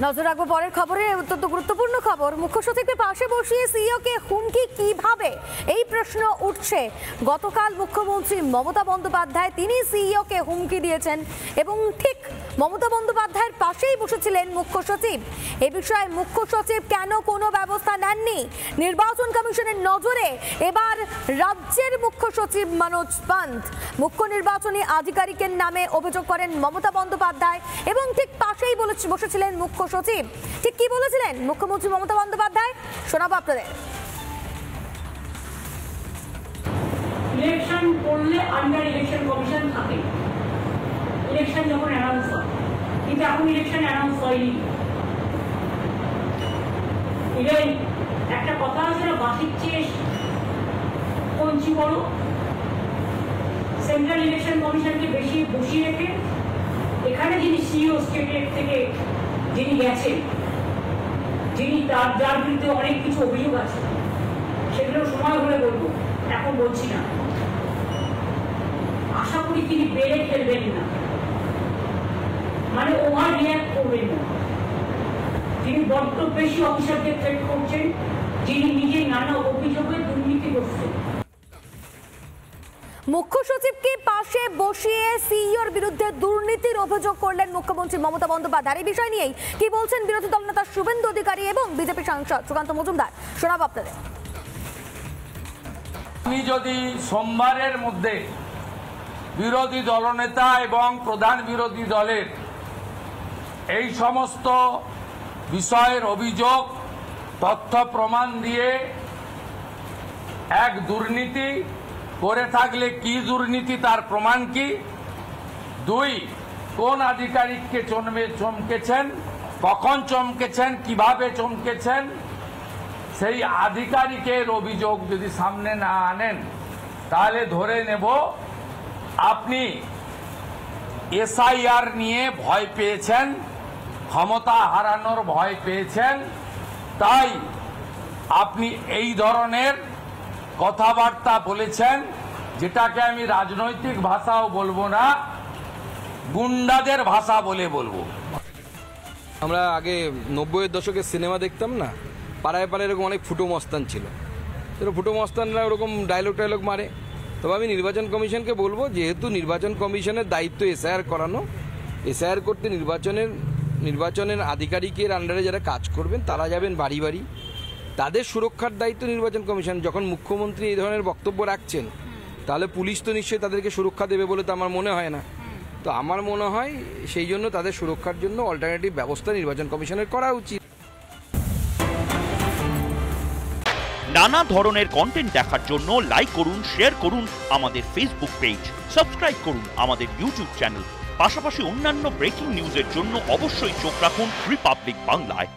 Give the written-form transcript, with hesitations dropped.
নজর রাখবো পরের খবরে। অত্যন্ত গুরুত্বপূর্ণ খবর, মুখ্য সচিবকে পাশে বসিয়ে সিইওকে হুমকি কিভাবে, এই প্রশ্ন উঠছে। গতকাল মুখ্যমন্ত্রী মমতা বন্দ্যোপাধ্যায় তিনি সিইওকে হুমকি দিয়েছেন এবং ঠিক মমতা বন্দ্যোপাধ্যায়ের পাশেই বসেছিলেন মুখ্য সচিব। এ বিষয়ে মুখ্য সচিব কেন কোনো ব্যবস্থা নেননি? নির্বাচন কমিশনের নজরে এবার রাজ্যের মুখ্য সচিব মনোজ পান্থ। মুখ্য নির্বাচনী আধিকারিকের নামে অভিযোগ করেন মমতা বন্দ্যোপাধ্যায় এবং ঠিক পাশেই বসেছিলেন মুখ্য সচিব। ঠিক কি বলেছিলেন মুখ্যমন্ত্রী মমতা বন্দ্যোপাধ্যায়, শোনাবো আপনাদের। ইলেকশন করলে আন্ডার ইলেকশন কমিশন থাকে, ইলেকশন যখন অ্যানাউন্স হয়, কিন্তু এখন ইলেকশন অ্যানাউন্স হয়নি। একটা কথা আছে না, বাসির চেয়ে কঞ্চি বড়। সেন্ট্রাল ইলেকশন কমিশনকে বেশি বসিয়ে রেখে এখানে যিনি সিইও স্টেট থেকে যিনি গেছেন, যিনি যার বিরুদ্ধে অনেক কিছু অভিযোগ আছে, সেগুলো সময় হলে বলবো, এখন বলছি না। আশা করি তিনি বেড়ে খেলবেন না, মানে ওভার রিঅ্যাক্ট করবেন না। তিনি বড্ড বেশি অফিসারদের থ্রেট করছেন, যিনি নিজে নানা অভিযোগে দুর্নীতিগ্রস্ত। মুখ্য সচিবকে পাশে বসিয়ে সিইওর বিরুদ্ধে দুর্নীতির অভিযোগ করলেন মুখ্যমন্ত্রী মমতা বন্দ্যোপাধ্যায়। এই বিষয় নিয়েই কি বলছেন বিরোধী দলনেতা শুভেন্দু অধিকারী এবং বিজেপি সাংসদ সুকান্ত মজুমদার, শোনাবো আপনাদের। আপনি যদি সোমবারের মধ্যে বিরোধী দলনেতা এবং প্রধান বিরোধী দলের এই সমস্ত বিষয়ের অভিযোগ তথ্য প্রমাণ দিয়ে এক দুর্নীতি করে থাকলে কি দুর্নীতি তার প্রমাণ কি, দুই কোন আধিকারিককে চমকেছেন, কখন চমকেছেন, কিভাবে চমকেছেন, সেই আধিকারিকের অভিযোগ যদি সামনে না আনেন তাহলে ধরে নেব আপনি এসআইআর নিয়ে ভয় পেয়েছেন, ক্ষমতা হারানোর ভয় পেয়েছেন, তাই আপনি এই ধরনের কথাবার্তা বলেছেন, যেটাকে আমি রাজনৈতিক ভাষাও বলবো না, গুন্ডাদের ভাষা বলবো। আমরা আগে 90-এর দশকের সিনেমা দেখতাম না, পাড়ায় পাড়ায় এরকম অনেক ফুটো মস্তান ছিল, ফুটো মস্তানরা ওরকম ডায়লগ মারে। তবে আমি নির্বাচন কমিশনকে বলবো, যেহেতু নির্বাচন কমিশনের দায়িত্ব এসআইআর করানো, এসআইআর করতে নির্বাচনের আধিকারিকের আন্ডারে যারা কাজ করবেন তারা যাবেন বাড়ি বাড়ি, তাদের সুরক্ষার দায়িত্ব নির্বাচন কমিশন। যখন মুখ্যমন্ত্রী এই ধরনের বক্তব্য রাখছেন তাহলে পুলিশ তো নিশ্চয়ই তাদেরকে সুরক্ষা দেবে বলে তো আমার মনে হয় না। তো আমার মনে হয় সেই জন্য তাদের সুরক্ষার জন্য অল্টারনেটিভ ব্যবস্থা নির্বাচন কমিশনের করা উচিত। নানা ধরনের কন্টেন্ট দেখার জন্য লাইক করুন, শেয়ার করুন আমাদের ফেসবুক পেজ, সাবস্ক্রাইব করুন আমাদের ইউটিউব চ্যানেল। পাশাপাশি অন্যান্য ব্রেকিং নিউজের জন্য অবশ্যই চোখ রাখুন রিপাবলিক বাংলায়।